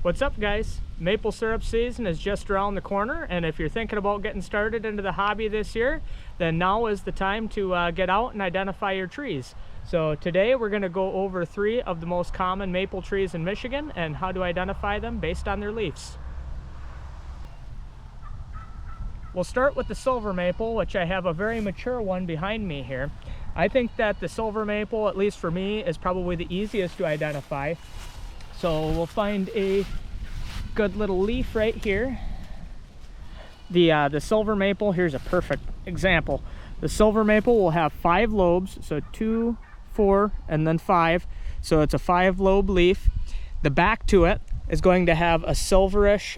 What's up, guys? Maple syrup season is just around the corner, and if you're thinking about getting started into the hobby this year, then now is the time to get out and identify your trees. So today we're going to go over 3 of the most common maple trees in Michigan and how to identify them based on their leaves. We'll start with the silver maple, which I have a very mature one behind me here. I think that the silver maple, at least for me, is probably the easiest to identify. So we'll find a good little leaf right here. The silver maple, here's a perfect example. The silver maple will have 5 lobes, so 2, 4, and then 5. So it's a 5-lobe leaf. The back to it is going to have a silverish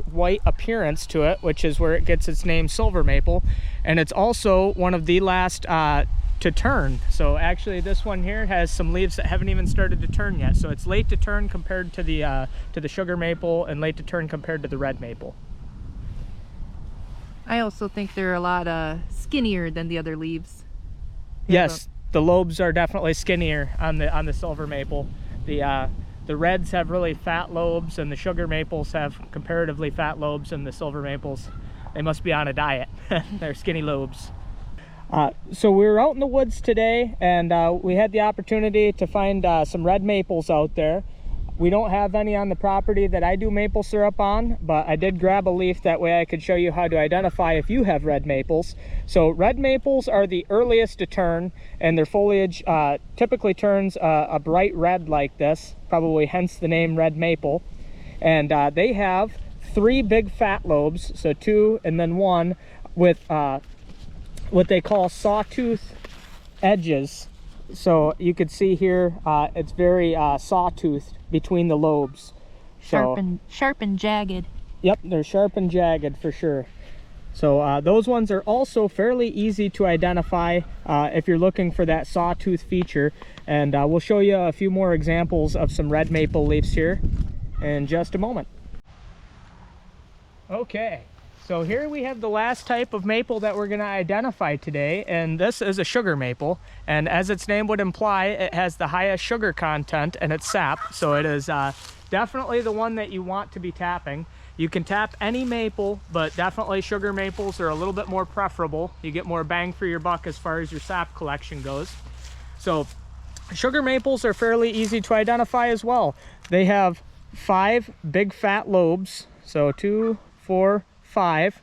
/ white appearance to it, which is where it gets its name silver maple. And it's also one of the last to turn. So actually this one here has some leaves that haven't even started to turn yet. So it's late to turn compared to the sugar maple, and late to turn compared to the red maple. I also think they're a lot skinnier than the other leaves. Yes, the lobes are definitely skinnier on the silver maple. The reds have really fat lobes, and the sugar maples have comparatively fat lobes, and the silver maples, they must be on a diet. They're skinny lobes. So we were out in the woods today, and we had the opportunity to find some red maples out there. We don't have any on the property that I do maple syrup on, but I did grab a leaf, that way I could show you how to identify if you have red maples. So red maples are the earliest to turn, and their foliage typically turns a bright red like this, probably hence the name red maple. And they have 3 big fat lobes, so 2 and then 1, with what they call sawtooth edges. So you could see here, it's very sawtoothed between the lobes. Sharp and jagged. Yep, they're sharp and jagged for sure. So those ones are also fairly easy to identify if you're looking for that sawtooth feature. And we'll show you a few more examples of some red maple leaves here in just a moment. Okay. So here we have the last type of maple that we're going to identify today, and this is a sugar maple. And as its name would imply, it has the highest sugar content in its sap, so it is definitely the one that you want to be tapping. You can tap any maple, but definitely sugar maples are a little bit more preferable. You get more bang for your buck as far as your sap collection goes. So sugar maples are fairly easy to identify as well. They have 5 big fat lobes, so 2, 4, 5,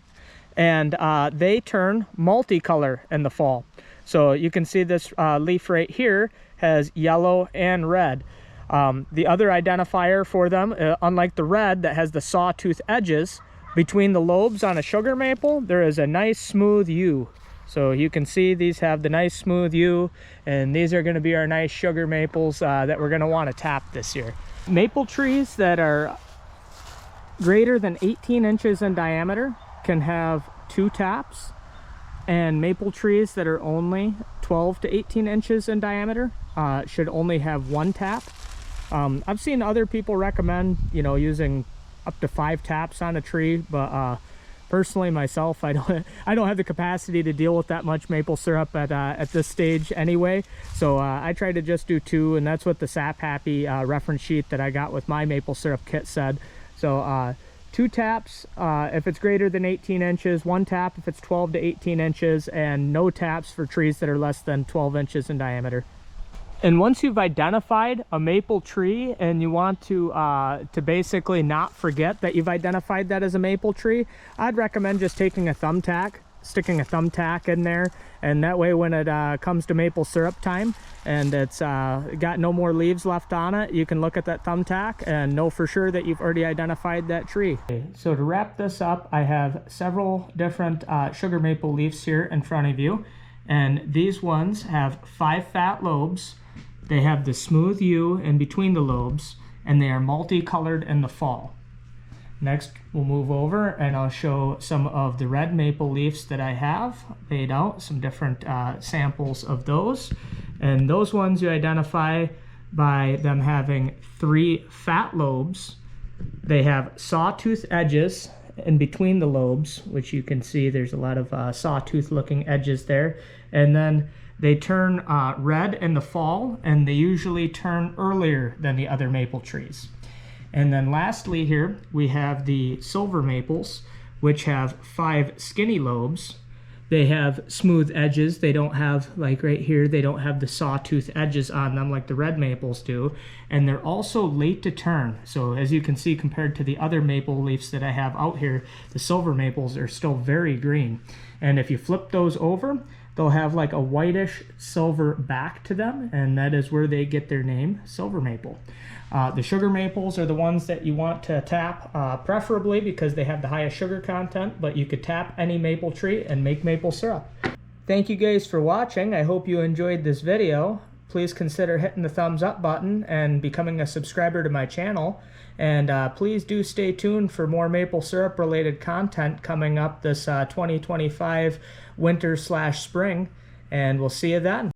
and they turn multicolor in the fall. So you can see this leaf right here has yellow and red. The other identifier for them, unlike the red that has the sawtooth edges, between the lobes on a sugar maple, there is a nice smooth U. So you can see these have the nice smooth U, and these are going to be our nice sugar maples that we're going to want to tap this year. Maple trees that are greater than 18 inches in diameter can have 2 taps, and maple trees that are only 12 to 18 inches in diameter should only have 1 tap. I've seen other people recommend, using up to 5 taps on a tree, but personally myself, I don't have the capacity to deal with that much maple syrup at this stage anyway. So I try to just do 2, and that's what the Sap Happy reference sheet that I got with my maple syrup kit said. So 2 taps if it's greater than 18 inches, 1 tap if it's 12 to 18 inches, and no taps for trees that are less than 12 inches in diameter. And once you've identified a maple tree and you want to basically not forget that you've identified that as a maple tree, I'd recommend just taking a thumbtack, sticking a thumbtack in there, and that way when it comes to maple syrup time and it's got no more leaves left on it, you can look at that thumbtack and know for sure that you've already identified that tree. Okay, so to wrap this up, I have several different sugar maple leaves here in front of you, and these ones have 5 fat lobes. They have the smooth U in between the lobes, and they are multicolored in the fall. Next, we'll move over and I'll show some of the red maple leaves that I have laid out, some different samples of those. And those ones you identify by them having 3 fat lobes. They have sawtooth edges in between the lobes, which you can see there's a lot of sawtooth looking edges there. And then they turn red in the fall, and they usually turn earlier than the other maple trees. And then lastly here, we have the silver maples, which have 5 skinny lobes. They have smooth edges. They don't have, like right here, they don't have the sawtooth edges on them like the red maples do. And they're also late to turn. So as you can see, compared to the other maple leaves that I have out here, the silver maples are still very green. And if you flip those over, they'll have like a whitish silver back to them, and that is where they get their name, silver maple. The sugar maples are the ones that you want to tap, preferably because they have the highest sugar content, but you could tap any maple tree and make maple syrup. Thank you guys for watching. I hope you enjoyed this video. Please consider hitting the thumbs up button and becoming a subscriber to my channel. And please do stay tuned for more maple syrup related content coming up this 2025 winter/spring. And we'll see you then.